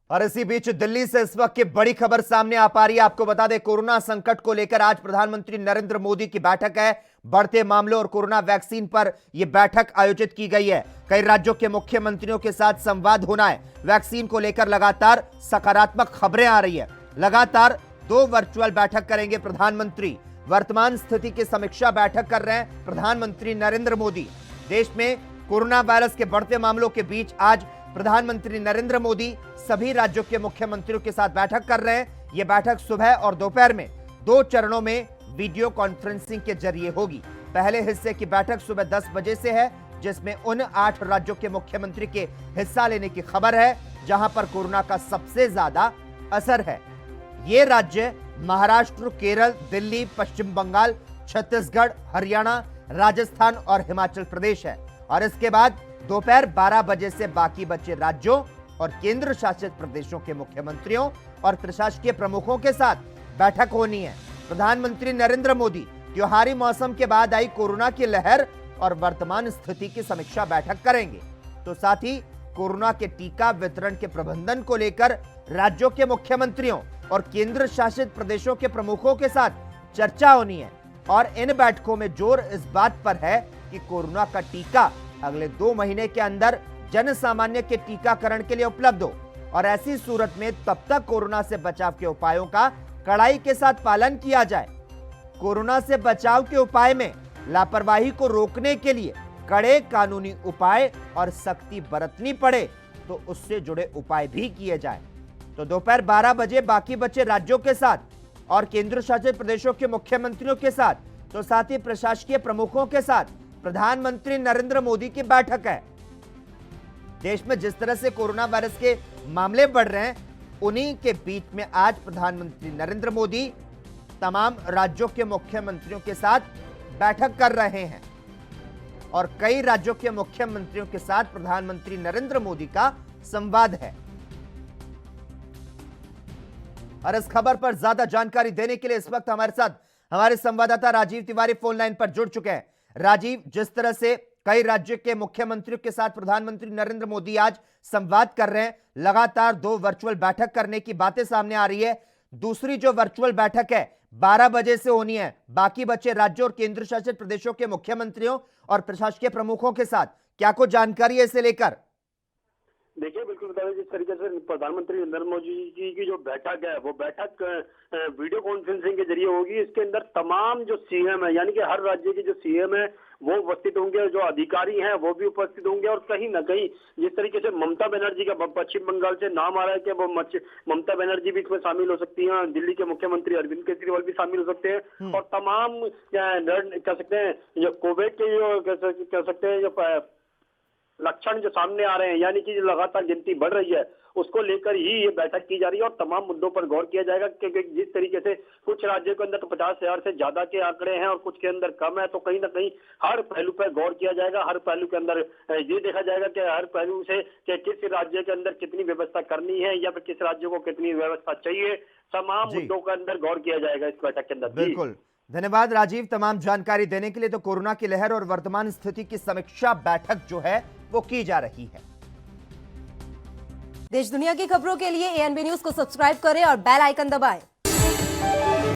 और इसी बीच दिल्ली से इस वक्त की बड़ी खबर सामने आ पा रही है। आपको बता दें, कोरोना संकट को लेकर आज प्रधानमंत्री नरेंद्र मोदी की बैठक है। बढ़ते मामलों और कोरोना वैक्सीन पर यह बैठक आयोजित की गई है। कई राज्यों के मुख्यमंत्रियों के साथ संवाद होना है। वैक्सीन को लेकर लगातार सकारात्मक खबरें आ रही है। लगातार 2 वर्चुअल बैठक करेंगे प्रधानमंत्री। वर्तमान स्थिति की समीक्षा बैठक कर रहे हैं प्रधानमंत्री नरेंद्र मोदी। देश में कोरोना वायरस के बढ़ते मामलों के बीच आज प्रधानमंत्री नरेंद्र मोदी सभी राज्यों के मुख्यमंत्रियों के साथ बैठक कर रहे हैं। यह बैठक सुबह और दोपहर में 2 चरणों में वीडियो कॉन्फ्रेंसिंग के जरिए होगी। पहले हिस्से की बैठक सुबह 10 बजे से है, जिसमें उन 8 राज्यों के मुख्यमंत्री के हिस्सा लेने की खबर है जहां पर कोरोना का सबसे ज्यादा असर है। ये राज्य महाराष्ट्र, केरल, दिल्ली, पश्चिम बंगाल, छत्तीसगढ़, हरियाणा, राजस्थान और हिमाचल प्रदेश है। और इसके बाद दोपहर 12 बजे से बाकी बचे राज्यों और केंद्र शासित प्रदेशों के मुख्यमंत्रियों और प्रशासकीय प्रमुखों के साथ बैठक होनी है। प्रधानमंत्री नरेंद्र मोदी त्योहारी मौसम के बाद आई कोरोना की लहर और वर्तमान स्थिति की समीक्षा बैठक करेंगे। तो साथ ही कोरोना के टीका वितरण के प्रबंधन को लेकर राज्यों के मुख्यमंत्रियों और केंद्र शासित प्रदेशों के प्रमुखों के साथ चर्चा होनी है। और इन बैठकों में जोर इस बात पर है कि कोरोना का टीका अगले 2 महीने के अंदर जन सामान्य के टीकाकरण के लिए उपलब्ध हो। और ऐसी सूरत में तब तक कोरोना से बचाव के उपायों का कड़ाई के साथ पालन किया जाए। कोरोना से बचाव के उपाय में लापरवाही को रोकने के लिए कड़े कानूनी उपाय और सख्ती बरतनी पड़े तो उससे जुड़े उपाय भी किए जाए। तो दोपहर 12 बजे बाकी बचे राज्यों के साथ और केंद्र शासित प्रदेशों के मुख्यमंत्रियों के साथ, तो साथ ही प्रशासकीय प्रमुखों के साथ प्रधानमंत्री नरेंद्र मोदी की बैठक है। देश में जिस तरह से कोरोना वायरस के मामले बढ़ रहे हैं, उन्हीं के बीच में आज प्रधानमंत्री नरेंद्र मोदी तमाम राज्यों के मुख्यमंत्रियों के साथ बैठक कर रहे हैं। और कई राज्यों के मुख्यमंत्रियों के साथ प्रधानमंत्री नरेंद्र मोदी का संवाद है। और इस खबर पर ज्यादा जानकारी देने के लिए इस वक्त हमारे साथ हमारे संवाददाता राजीव तिवारी फोन लाइन पर जुड़ चुके हैं। राजीव, जिस तरह से कई राज्यों के मुख्यमंत्रियों के साथ प्रधानमंत्री नरेंद्र मोदी आज संवाद कर रहे हैं, लगातार 2 वर्चुअल बैठक करने की बातें सामने आ रही है। दूसरी जो वर्चुअल बैठक है 12 बजे से होनी है बाकी बचे राज्यों और केंद्र शासित प्रदेशों के मुख्यमंत्रियों और प्रशासकीय प्रमुखों के साथ, क्या कुछ जानकारी है इसे लेकर? देखिए, बिल्कुल बता दें, जिस तरीके से प्रधानमंत्री नरेंद्र मोदी जी की जो बैठक है वो बैठक वीडियो कॉन्फ्रेंसिंग के जरिए होगी। इसके अंदर तमाम जो सीएम है, यानी कि हर राज्य के जो सीएम है वो उपस्थित होंगे, जो अधिकारी हैं वो भी उपस्थित होंगे। और कहीं ना कहीं जिस तरीके से ममता बनर्जी का पश्चिम बंगाल से नाम आ रहा है कि वो ममता बनर्जी भी इसमें शामिल हो सकती हैं, दिल्ली के मुख्यमंत्री अरविंद केजरीवाल भी शामिल हो सकते हैं। और तमाम कह सकते हैं जो कोविड के जो कह सकते हैं जो लक्षण जो सामने आ रहे हैं, यानी कि जो लगातार गिनती बढ़ रही है, उसको लेकर ही ये बैठक की जा रही है। और तमाम मुद्दों पर गौर किया जाएगा, क्योंकि जिस तरीके से कुछ राज्यों के अंदर तो 50,000 से ज्यादा के आंकड़े हैं और कुछ के अंदर कम है, तो कहीं ना कहीं हर पहलू पर गौर किया जाएगा। हर पहलू के अंदर ये देखा जाएगा कि हर पहलू से कि किस राज्य के अंदर कितनी व्यवस्था करनी है या फिर किस राज्य को कितनी व्यवस्था चाहिए, तमाम मुद्दों के अंदर गौर किया जाएगा इस बैठक के अंदर। बिल्कुल, धन्यवाद राजीव तमाम जानकारी देने के लिए। तो कोरोना की लहर और वर्तमान स्थिति की समीक्षा बैठक जो है वो की जा रही है। देश दुनिया की खबरों के लिए एएनबी न्यूज को सब्सक्राइब करें और बेल आइकन दबाएं।